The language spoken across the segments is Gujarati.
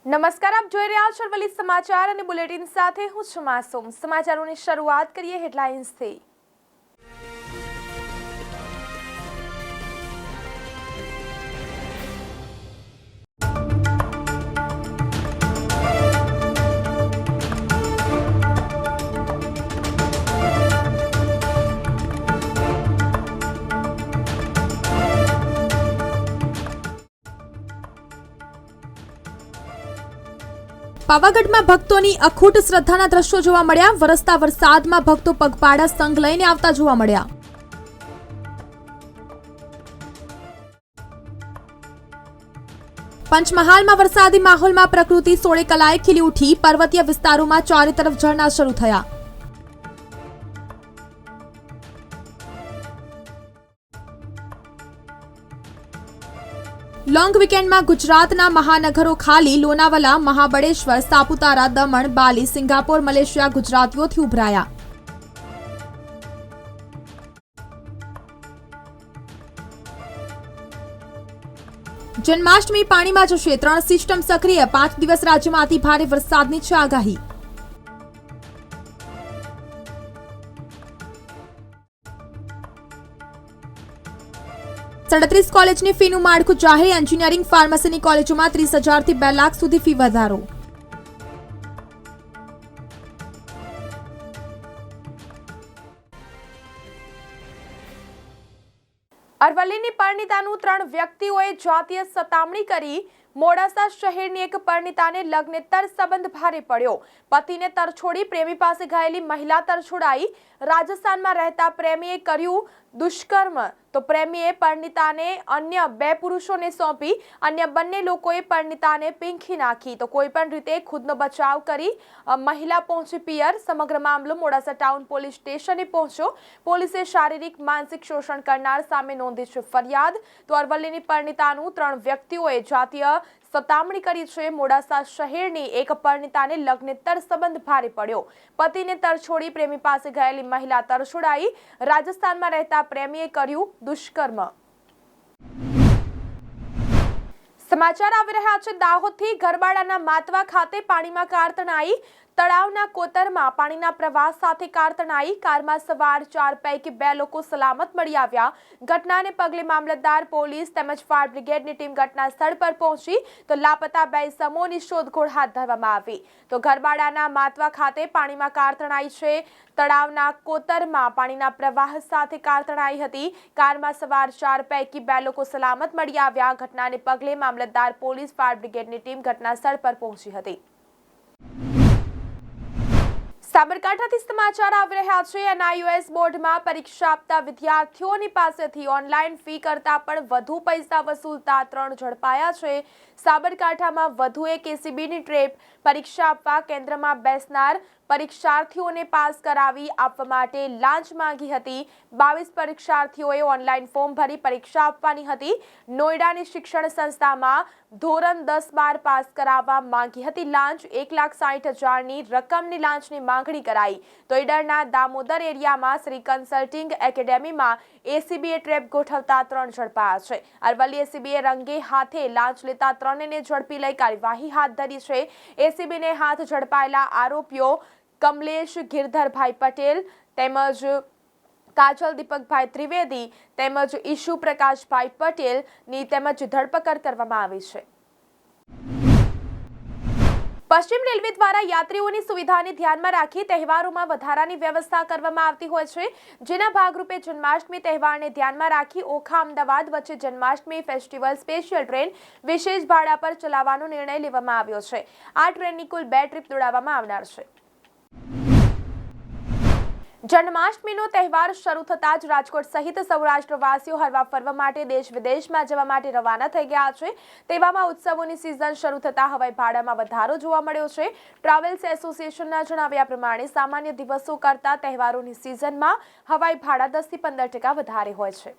નમસ્કાર, આપ જોઈ રહ્યા છો અરવલ્લી સમાચાર અને બુલેટિન સાથે હું છું માસૂમ। સમાચારોની શરૂઆત કરીએ હેડલાઇન્સથી। પાવાગઢમાં ભક્તોની અખૂટ શ્રદ્ધાના દ્રશ્યો જોવા મળ્યા। વરસતા વરસાદમાં ભક્તો પગપાળા સંઘ લઈને આવતા જોવા મળ્યા। પંચમહાલમાં વરસાદી માહોલમાં પ્રકૃતિ સોળે કલાએ ખીલી ઉઠી। પર્વતીય વિસ્તારોમાં ચારે તરફ ઝરણા શરૂ થયા। લોંગ વીકેન્ડમાં ગુજરાતના મહાનગરો ખાલી। લોનાવાલા, મહાબળેશ્વર, સાપુતારા, દમણ, બાલી, સિંગાપોર, મલેશિયા ગુજરાતીઓથી ઉભરાયા। જન્માષ્ટમી પાણીમાં જશે, 3 સિસ્ટમ સક્રિય। 5 દિવસ રાજ્યમાંથી ભારે વરસાદની છે આગાહી। સડત્રીસ કોલેજની ફીનું માળખું જાહેર। એન્જિનિયરિંગ, ફાર્મસીની કોલેજોમાં 30,000 થી 2 લાખ સુધી ફી વધારો। અરવલ્લીની પરણિતાનું 3 વ્યક્તિઓએ જાતીય સતામણી કરી। મોડાસા શહેરની એક પરણિતાને લગ્નેતર સંબંધ ભારે પડ્યો। પતિને તરછોડી પ્રેમી પાસે ગયેલી મહિલા તરછોડાઈ। રાજસ્થાનમાં રહેતા પ્રેમીએ કર્યું દુષ્કર્મ તો પ્રેમીએ પરણિતાને અન્ય 2 પુરુષોને સોંપી। અન્ય બંને લોકોએ પરણિતાને પીંખી નાખી તો કોઈ પણ રીતે ખુદનો બચાવ કરી મહિલા પહોંચી પિયર। સમગ્ર મામલો મોડાસા ટાઉન પોલીસ સ્ટેશને પહોંચ્યો। પોલીસે શારીરિક માનસિક શોષણ કરનાર સામે નોંધી છે ફરિયાદ। તો અરવલ્લીની પરણિતાનું 3 વ્યક્તિઓએ જાતીય સતામણી કરી છે। મોડાસા શહેરની એક પરણિતાને લગ્નેતર સંબંધ ભારે પડ્યો। પતિને તરછોડી પ્રેમી પાસે ગયેલી મહિલા તરછોડાઈ। રાજસ્થાનમાં રહેતા પ્રેમીએ કર્યું દુષ્કર્મ। સમાચાર આવી રહ્યા છે દાહોદથી। ગરબાડાના માતવા ખાતે પાણીમાં કાર તણાઈ। તળાવના કોતરમાં પાણીના પ્રવાહ સાથે કાર તણાઈ। કારમાં સવાર 4 પૈકી 2 લોકો સલામત મળી આવ્યા। ઘટનાને પગલે મામલતદાર, પોલીસ તેમજ ફાયર બ્રિગેડની ટીમ ઘટના સ્થળ પર પહોંચી તો લાપતા 2 ઇસમોની શોધખોળ હાથ ધરવામાં આવી। તો ગરબાડાના માતવા ખાતે પાણીમાં કાર તણાઈ છે। તળાવના કોતરમાં પાણીના પ્રવાહ સાથે કાર તણાઈ હતી। કારમાં સવાર 4 પૈકી 2 લોકો સલામત મળી આવ્યા। ઘટનાને પગલે મામલતદાર, પોલીસ, ફાયર બ્રિગેડની ટીમ ઘટના સ્થળ પર પહોંચી હતી। સાબરકાંઠાથી સમાચાર આવી રહ્યા છે। NIOS બોર્ડમાં પરીક્ષા આપતા વિદ્યાર્થીઓની પાસેથી ઓનલાઈન ફી કરતા પણ વધુ પૈસા વસૂલતા 3 ઝડપાયા છે। સાબરકાંઠામાં વધુ એક ACBની ટ્રેપ। પરીક્ષા આપવા કેન્દ્રમાં બેસનાર પરીક્ષાર્થીઓને પાસ કરાવી આપવા માટે લાંચ માંગી હતી। 22 પરીક્ષાર્થીઓએ ઓનલાઈન ફોર્મ ભરી પરીક્ષા આપવાની હતી। નોઈડાની શિક્ષણ સંસ્થામાં ધોરણ 10-12 પાસ કરાવવા માંગી હતી લાંચ। 1,60,000ની રકમની લાંચની માંગણી કરાઈ। તો ઈડરના દામોદર એરિયામાં શ્રી કન્સલ્ટિંગ એકેડેમીમાં ACBએ ટ્રેપ ગોઠવતા 3 ઝડપાયા છે। અરવલ્લી ACBએ રંગે હાથે લાંચ લેતા 3ને ઝડપી લઈ કાર્યવાહી હાથ ધરી છે। ACBને હાથ ઝડપાયેલા આરોપીઓ કમલેશ ગિરધરભાઈ પટેલ તેમજ કાજલ દીપકભાઈ ત્રિવેદી તેમજ ઈશુ પ્રકાશભાઈ પટેલની તેમજ ધરપકડ કરવામાં આવી છે। પશ્ચિમ રેલવે દ્વારા યાત્રીઓની સુવિધાને ધ્યાનમાં રાખી તહેવારોમાં વધારાની વ્યવસ્થા કરવામાં આવતી હોય છે। જેના ભાગરૂપે જન્માષ્ટમી તહેવારને ધ્યાનમાં રાખી ઓખા અમદાવાદ વચ્ચે જન્માષ્ટમી ફેસ્ટિવલ સ્પેશિયલ ટ્રેન વિશેષ ભાડા પર ચલાવવાનો નિર્ણય લેવામાં આવ્યો છે। આ ટ્રેનની કુલ 2 ટ્રીપ દોડાવવામાં આવનાર છે। જન્માષ્ટમીનો તહેવાર શરૂ થતાં જ રાજકોટ સહિત સૌરાષ્ટ્રવાસીઓ હરવા ફરવા માટે દેશ વિદેશમાં જવા માટે રવાના થઈ ગયા છે। તેવામાં ઉત્સવોની સિઝન શરૂ થતાં હવાઈ ભાડામાં વધારો જોવા મળ્યો છે। ટ્રાવેલ્સ એસોસિએશનના જણાવ્યા પ્રમાણે સામાન્ય દિવસો કરતાં તહેવારોની સિઝનમાં હવાઈ ભાડા 10 થી 15% વધારે હોય છે।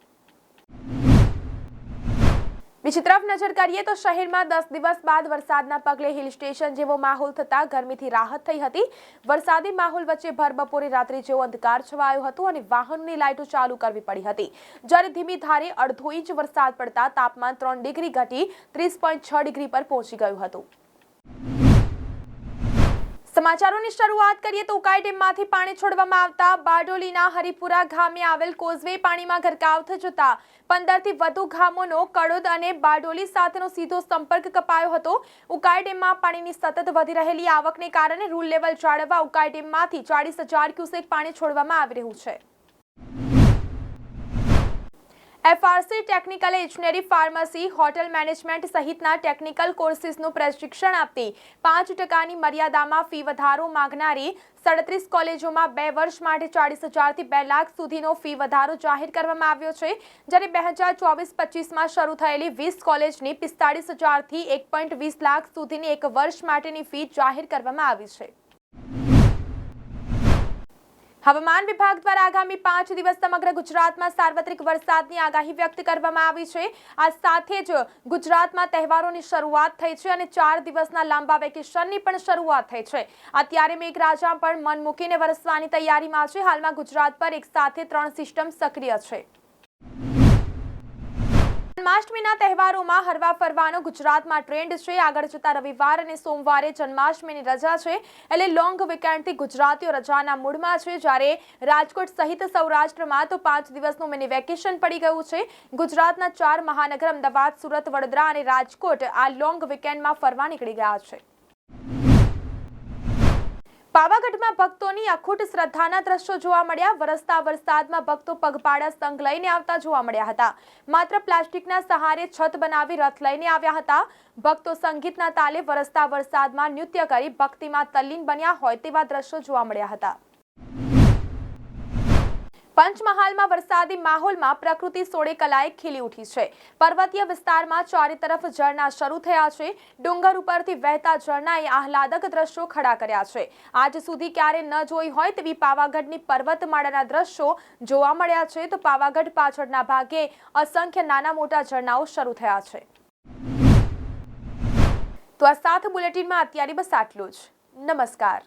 બીજી તરફ નજર કરીએ તો શહેરમાં 10 દિવસ બાદ વરસાદના પગલે હિલ સ્ટેશન જેવો માહોલ થતા ગરમીથી રાહત થઈ હતી। વરસાદી માહોલ વચ્ચે ભર બપોરે રાત્રિ જેવો અંધકાર છવાયો હતો અને વાહનોની લાઇટો ચાલુ કરવી પડી હતી। જ્યારે ધીમી ધારે અડધો ઇંચ વરસાદ પડતા તાપમાન 3 ડિગ્રી ઘટી 30.6 ડિગ્રી પર પહોંચી ગયું હતું। સમાચારોની શરૂઆત કરીએ તો ઉકાઈ ડેમમાંથી પાણી છોડવામાં આવતા બારડોલીના હરિપુરા ગામે આવેલ કોઝવે પાણીમાં ગરકાવ થઈ જતા 15 થી વધુ ગામોનો કડોદ અને બારડોલી સાથેનો સીધો સંપર્ક કપાયો હતો. ઉકાઈ ડેમમાં પાણીની સતત વધી રહેલી આવકને કારણે રૂલ લેવલ જાળવવા ઉકાઈ ડેમમાંથી 40,000 ક્યુસેક પાણી છોડવામાં આવી રહ્યું છે. FRC ટેકનિકલ ઇજનેરી, ફાર્મસી, હોટેલ મેનેજમેન્ટ સહિતના ટેકનિકલ કોર્સિસનું પ્રશિક્ષણ આપતી 5% મર્યાદામાં ફી વધારો માંગનારી 37 કોલેજોમાં 2 વર્ષ માટે 40,000 થી 2 લાખ સુધીનો ફી વધારો જાહેર કરવામાં આવ્યો છે. જ્યારે 2024-25માં શરૂ થયેલી 20 કોલેજની 45,000 થી 1.20 લાખ સુધીની 1 વર્ષ માટેની ફી જાહેર કરવામાં આવી છે. હવામાન વિભાગ દ્વારા આગામી 5 દિવસ સમગ્ર ગુજરાતમાં સાર્વત્રિક વરસાદની આગાહી વ્યક્ત કરવામાં આવી છે. આ સાથે જ ગુજરાતમાં તહેવારોની શરૂઆત થઈ છે અને 4 દિવસના લાંબા વેકેશનની પણ શરૂઆત થઈ છે. અત્યારે મેઘરાજા પણ મન મૂકીને વરસવાની તૈયારીમાં છે. હાલમાં ગુજરાત પર એક સાથે 3 સિસ્ટમ સક્રિય છે. જન્માષ્ટમીના તહેવારોમાં હરવા ફરવાનો ગુજરાતમાં ટ્રેન્ડ છે. આગળ જતા રવિવાર અને સોમવારે જન્માષ્ટમીની રજા છે, એટલે લોંગ વીકેન્ડથી ગુજરાતીઓ રજાના મૂડમાં છે. જ્યારે રાજકોટ સહિત સૌરાષ્ટ્રમાં તો 5 દિવસનું મિની વેકેશન પડી ગયું છે. ગુજરાતના 4 મહાનગર અમદાવાદ, સુરત, વડોદરા અને રાજકોટ આ લોંગ વીકેન્ડમાં ફરવા નીકળી ગયા છે. પાવાગઢમાં ભક્તોની અખૂટ શ્રદ્ધાના દ્રશ્યો જોવા મળ્યા. વરસતા વરસાદમાં ભક્તો પગપાળા સંઘ લઈને આવતા જોવા મળ્યા હતા. માત્ર પ્લાસ્ટિકના સહારે છત બનાવી રથ લઈને આવ્યા હતા. ભક્તો સંગીતના તાલે વરસતા વરસાદમાં નૃત્ય કરી ભક્તિમાં તલ્લીન બન્યા હોય તેવા દ્રશ્યો જોવા મળ્યા હતા. પંચમહાલમાં વરસાદી માહોલમાં પ્રકૃતિ સોળે કલાએ ખીલી ઉઠી છે. પર્વતીય વિસ્તારમાં ચારે તરફ ઝરણા શરૂ થયા છે. ડુંગર ઉપરથી વહેતા ઝરણાએ આહલાદક દ્રશ્યો ખડા કર્યા છે. આજ સુધી ક્યારે ન જોઈ હોય તેવી પાવાગઢની પર્વતમાળાના દ્રશ્યો જોવા મળ્યા છે. તો પાવાગઢ પાછળના ભાગે અસંખ્ય નાના મોટા ઝરણાઓ શરૂ થયા છે. તો આ સાથે બુલેટિનમાં અત્યારે બસ આટલું જ. નમસ્કાર.